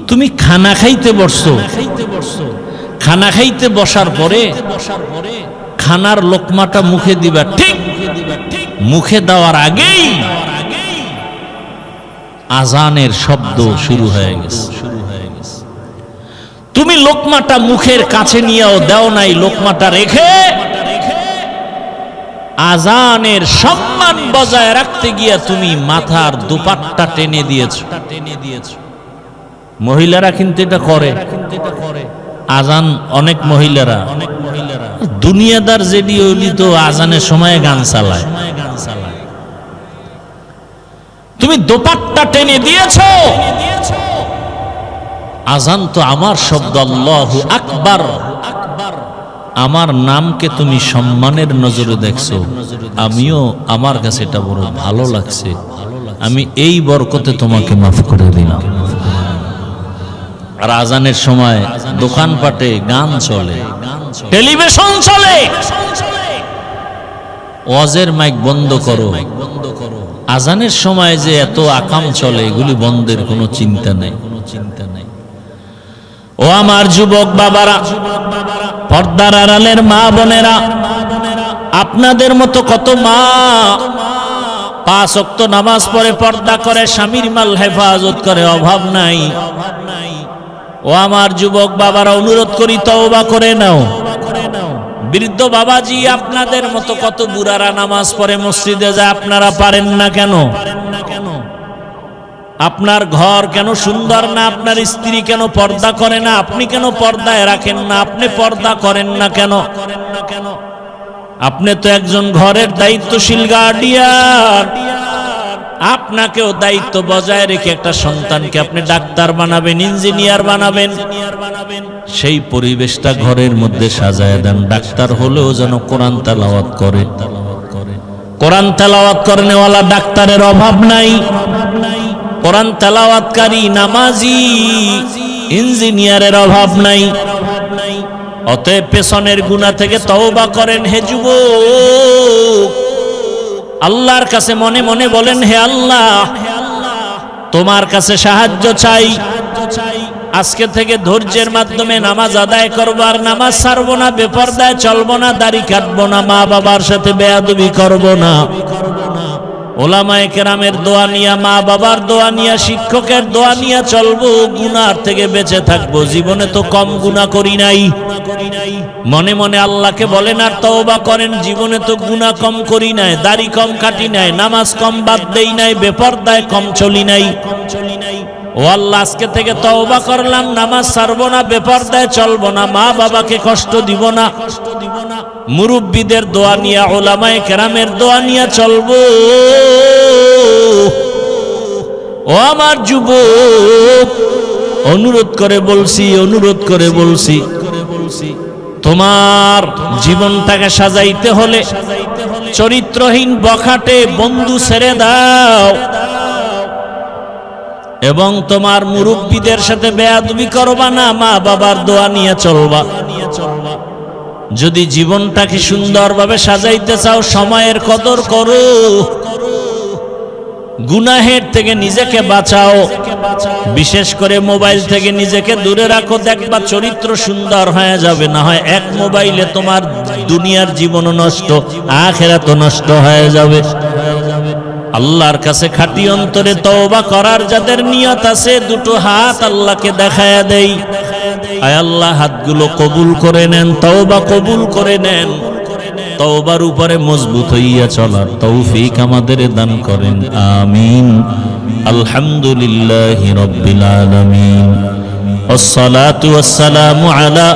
তুমি খানা খাইতে বসছো, খানা খাইতে বসার পরে খানার লোকমাটা মুখে দিবা, ঠিক মুখে দেওয়ার আগেই আজানের শব্দ শুরু হয়ে গেছে। তুমি লোকমাটা মুখের কাছে নিয়েও দাও নাই, লোকমাটা রেখে আজানের সম্মান বজায় রাখতে গিয়া তুমি মাথার দুপাট্টা টেনে দিয়েছো। মহিলারা কিন্তু এটা করে, আজান অনেক মহিলারা, দুনিয়াদার যেটি ওইটি তো আজানের সময় গান চালায়। তুমি দোপাট্টা টেনে দিয়েছো, আজান তো আমার শব্দ, আল্লাহু আকবার, আমার নামকে তুমি সম্মানের নজরে দেখছো, আমিও আমার কাছে এটা বড় ভালো লাগছে, আমি এই বরকতে তোমাকে মাফ করে দিলাম। আর আজানের সময় দোকানপাটে গান চলে, টেলিভিশন চলে, ওয়াজের মাইক বন্ধ করো। আজানের সময় যে এত আকাম চলে, এগুলি বন্ধের কোনো চিন্তা নেই। ও আমার যুবক বাবারা, পর্দার আড়ালের মা বোনেরা, আপনাদের মতো কত মা 5 ওয়াক্ত নামাজ পড়ে, পর্দা করে, স্বামীর মাল হেফাজত করে, অভাব নাই। ও আমার যুবক বাবারা, অনুরোধ করি তওবা করে নাও। বৃদ্ধ বাবাজি, আপনাদের মতো কত বুড়ারা নামাজ পড়ে, মসজিদে যায়, আপনারা পারেন না কেন? আপনার ঘর কেন সুন্দর না? আপনার স্ত্রী কেন পর্দা করে না? আপনি কেন পর্দায় রাখেন না? আপনি পর্দা করেন না কেন? আপনি তো একজন ঘরের দায়িত্বশীল গার্ডিয়ান, আপনাকেও দায়িত্ব বজায় রেখে একটা সন্তানকে আপনি ডাক্তার বানাবেন, ইঞ্জিনিয়ার বানাবেন। সেই পরিবেশটা ঘরের মধ্যে সাজায় দেন। ডাক্তার হলেও যেন কোরআন তেলাওয়াত করে, কোরআন তেলাওয়াত করেনেওয়ালা ডাক্তারের অভাব নাই। কোরআন তেলাওয়াতকারী নামাজি ইঞ্জিনিয়ারের অভাব নাই। অতএব পেছনের গুনাহ থেকে তওবা করেন। হে যুবক, আল্লাহর কাছে মনে মনে বলেন, হে আল্লাহ, তোমার কাছে সাহায্য চাই। আজকে থেকে ধৈর্যের মাধ্যমে নামাজ আদায় করবো, আর নামাজ ছাড়বো না, বেপরদায় চলবো না, দাড়ি কাটবো না, মা বাবার সাথে বেয়াদবি করবো না। ওলামায়ে কেরামের দোয়া নিয়া, মা বাবার দোয়া নিয়া, শিক্ষকের দোয়া নিয়া চলবো, গুনার থেকে বেঁচে থাকবো। জীবনে তো কম গুনাহ করি নাই। মনে মনে আল্লাহকে বলেন আর তওবা করেন, জীবনে তো গুনাহ কম করি নাই, দাড়ি কম কাটি নাই, নামাজ কম বাদ দেই নাই, বেপরদায় কম চলি নাই। ও আল্লাহ, আজকে থেকে তওবা করলাম, নামাজ ছাড়বো না, বেপরদায় চলবো না, মা বাবাকে কষ্ট দিব না, মুরব্বীদের দোয়া নিয়ে, উলামায়ে কেরামের দোয়া নিয়ে চলবো। ও আমার যুবক, অনুরোধ করে বলছি, তোমার জীবনটাকে সাজাইতে হলে চরিত্রহীন বখাটে বন্ধু ছেড়ে দাও এবং তোমার মুরব্বীদের সাথে বেয়াদবি করবা না, মা বাবার দোয়া নিয়ে চলবা। যদি জীবনটাকে সুন্দরভাবে সাজাইতে চাও, সময়ের কদর করো, গুনাহের থেকে নিজেকে বাঁচাও, বিশেষ করে মোবাইল থেকে নিজেকে দূরে রাখো, দেখবা চরিত্র সুন্দর হয়ে যাবে। না হয় এক মোবাইলে তোমার দুনিয়ার জীবনও নষ্ট, আখিরাতও নষ্ট হয়ে যাবে। আল্লাহর কাছে খাঁটি অন্তরে তওবা করার যাদের নিয়ত আছে, দুটো হাত আল্লাহকে দেখায়া দেই, আয় আল্লাহ হাতগুলো কবুল করে নেন, তওবা কবুল করে নেন, তওবার উপরে মজবুত হইয়া চলার তৌফিক আমাদের দান করেন, আমিন। আলহামদুলিল্লাহি রাব্বিল আলামিন, والصلاة والسلام على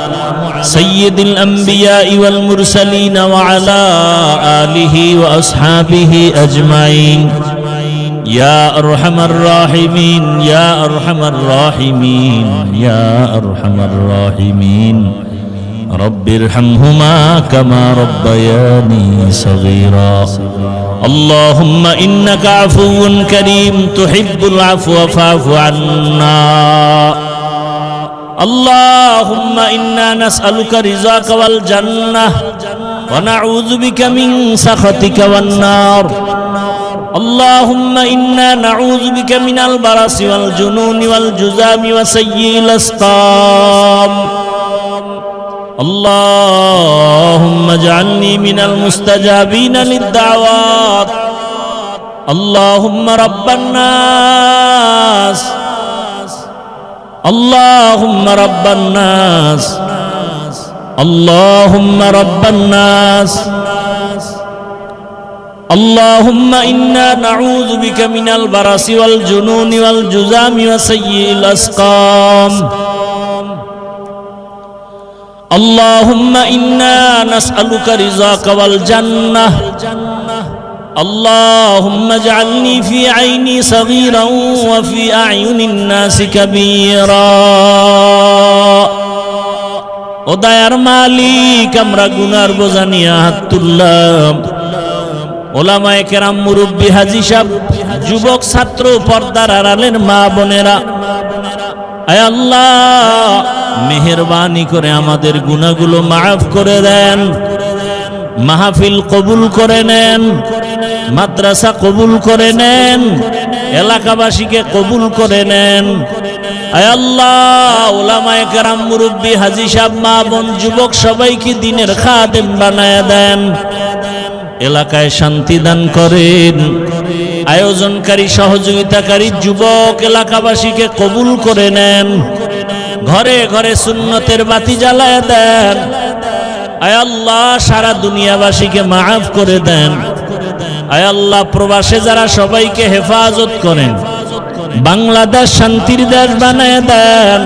سيد الأنبياء والمرسلين وعلى آله وأصحابه أجمعين يا أرحم الراحمين يا أرحم الراحمين يا أرحم الراحمين رب ارحمهما كما ربياني صغيرا اللهم إنك عفو كريم تحب العفو فاعف عنا اللهم إنا نسألك رضاك والجنة ونعوذ بك من سخطك والنار اللهم إنا نعوذ بك من البرص والجنون والجذام وسيء الأسقام اللهم اجعلني من المستجابين للدعوات اللهم رب الناس اللهم رب الناس اللهم رب الناس اللهم إنا نعوذ بك من البرص والجنون والجذام وسيء الأسقام اللهم إنا نسألك رضاك والجنة اللهم اجعلني في عيني صغيرا وفي أعين الناس كبيرا ও দয়ার মালিক, আমরা গুনার বোঝা নিয়ে হাত তুললাম। ওলামায়ে কেরাম, মুরব্বী, হাজী সাহেব, যুবক, ছাত্র, পর্দার আড়ালের মা বোনেরা, আয় আল্লাহ মেহেরবানি করে আমাদের গুনাহগুলো মাফ করে দেন, মাহফিল কবুল করে নেন, মাদ্রাসা কবুল করে নেন, এলাকাবাসীকে কবুল করে নেন। আয় আল্লাহ উলামায়ে কেরাম, মুরব্বী, হাজী সাহেব, মা বোন, যুবক সবাইকে দ্বীনের খাদেম বানায়া দেন, এলাকায় শান্তি দান করেন। আয়োজনকারী, সহযোগিতাকারী যুবক এলাকাবাসীকে কবুল করে নেন, ঘরে ঘরে সুন্নতের বাতি জ্বালায় দেন। আয় আল্লাহ সারা দুনিয়াবাসীকে মাফ করে দেন। আয় আল্লাহ প্রবাসে যারা সবাইকে হেফাজত করেন, বাংলাদেশ শান্তির দেশ বানায় দেন।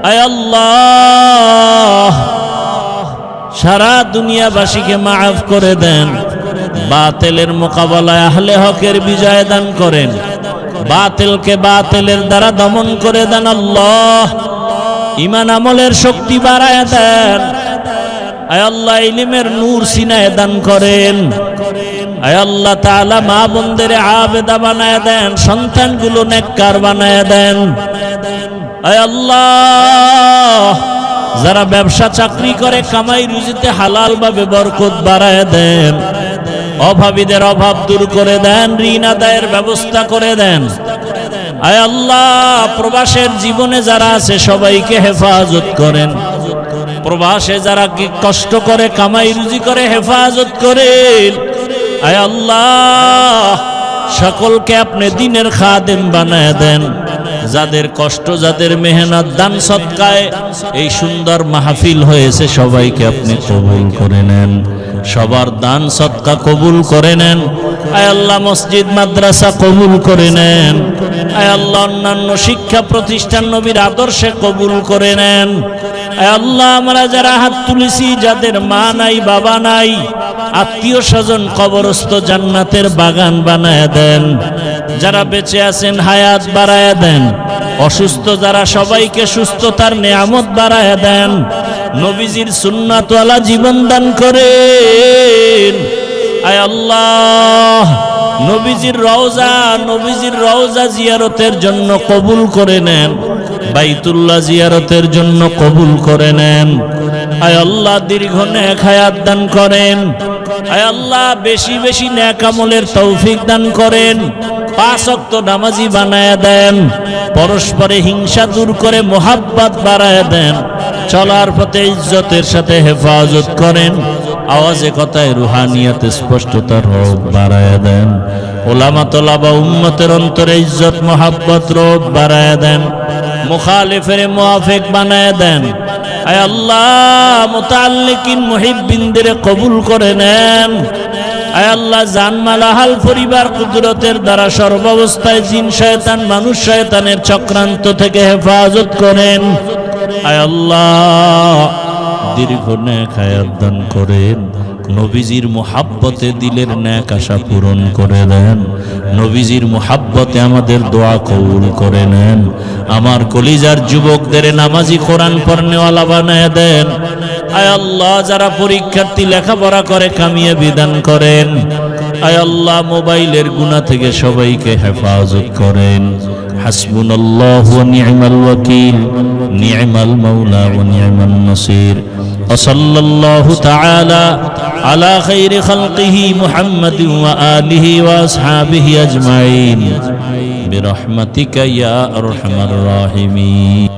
আয় আল্লাহ সারা দুনিয়াবাসীকে মাফ করে দেন। বাতিলের মোকাবেলায় আহলে হকের বিজয় দান করেন, বাতিলকে বাতিলের দ্বারা দমন করে দেন। আল্লাহ ঈমান আমলের শক্তি বাড়ায় দেন। আয় আল্লাহ ইলমের নূর সিনায় দান করেন। আয় আল্লাহ তাআলা মা বোনদের আবেদা বানায় দেন, সন্তানগুলো নেককার বানায় দেন। আয় আল্লাহ যারা ব্যবসা চাকরি করে কামাই রুজিতে হালাল ভাবে বরকত বাড়ায় দেন, অভাবীদের অভাব দূর করে দেন, ঋণ আদায়ের ব্যবস্থা করে দেন। আয় আল্লাহ প্রবাসের জীবনে যারা আছে সবাইকে হেফাজত করেন, প্রবাসে যারা কষ্ট করে কামাই রুজি করে হেফাজত করেন। আয় আল্লাহ সকলকে আপনি দ্বীনের খাদেম বানায় দেন। যাদের কষ্ট, যাদের মেহনত, দান সদকায় এই সুন্দর মাহফিল হয়েছে সবাইকে আপনি কবুল করে নেন। সবার দান সদকা কবুল করে নেন। আয় আল্লাহ মসজিদ মাদ্রাসা কবুল করে নেন। আয় আল্লাহ অন্যান্য শিক্ষা প্রতিষ্ঠান নবীর আদর্শে কবুল করে নেন। আয় আল্লাহ আমরা যারা হাত তুলেছি, যাদের মা নাই বাবা নাই, আত্মীয় স্বজন কবরস্থ, জান্নাতের বাগান বানায় দেন। যারা বেঁচে আছেন হায়াত বাড়ায় দেন। অসুস্থ যারা সবাইকে সুস্থতার নেয়ামত বাড়ায় দেন। নবীজির সুন্নাতওয়ালা জীবন দান করেন। আয় আল্লাহ নবীজির রওজা জিয়ারতের জন্য কবুল করে নেন। বাইতুল্লাহ জিয়ারতের জন্য কবুল করে নেন। আয় আল্লাহ দীর্ঘ নেক হায়াত দান করেন। আয় আল্লাহ বেশি বেশি নেক আমলের তৌফিক দান করেন। 5 ওয়াক্ত নামাজি বানায় দেন। পরস্পরে হিংসা দূর করে মোহাব্বত বাড়ায় দেন। চলার পথে ইজ্জতের সাথে হেফাজত করেন। আওয়াজে কথায় রুহানিয়াতে স্পষ্টতার রব বাড়ায় দেন। ওলামা তোলাবা উম্মতের অন্তরে ইজ্জত মোহাব্বত রব বাড়ায় দেন। মুখালিফের মুআফিক বানায় দেন। আয় আল্লাহ মুতাআল্লিকিন মুহিব্বিনদের কবুল করে নেন। আয় আল্লাহ জানমাল আহাল পরিবার কুদরতের দ্বারা সর্বাবস্থায় জিন শয়তান মানুষ শয়তানের চক্রান্ত থেকে হেফাজত করেন। আয় আল্লাহ দীর্ঘ নেক হায়াত দান করেন। নবীজির মুহাব্বতে দিলের নেক আশা পূরণ করে দেন। নবীজির মুহাব্বতে আমাদের দোয়া কবুল করে নেন। আমার কলিজার যুবকদের নামাজি কোরআন পড়নেওয়ালা বানায় দেন। আয় আল্লাহ যারা পরীক্ষার্থী লেখাপড়া করে কামিয়াবি দান করেন। আয় আল্লাহ মোবাইলের গুনাহ থেকে সবাইকে হেফাজত করেন। হাসবুনাল্লাহু ওয়া নি'মাল ওয়াকিল, নি'মাল মাওলা ওয়া নি'মান নাসির। ওয়াসাল্লাল্লাহু তাআলা আলা খাইরি খালকিহি মুহাম্মাদিন ওয়া আলিহি ওয়া আসহাবিহি আজমাইন বিরহমাতিকা ইয়া আরহামার রাহিমিন।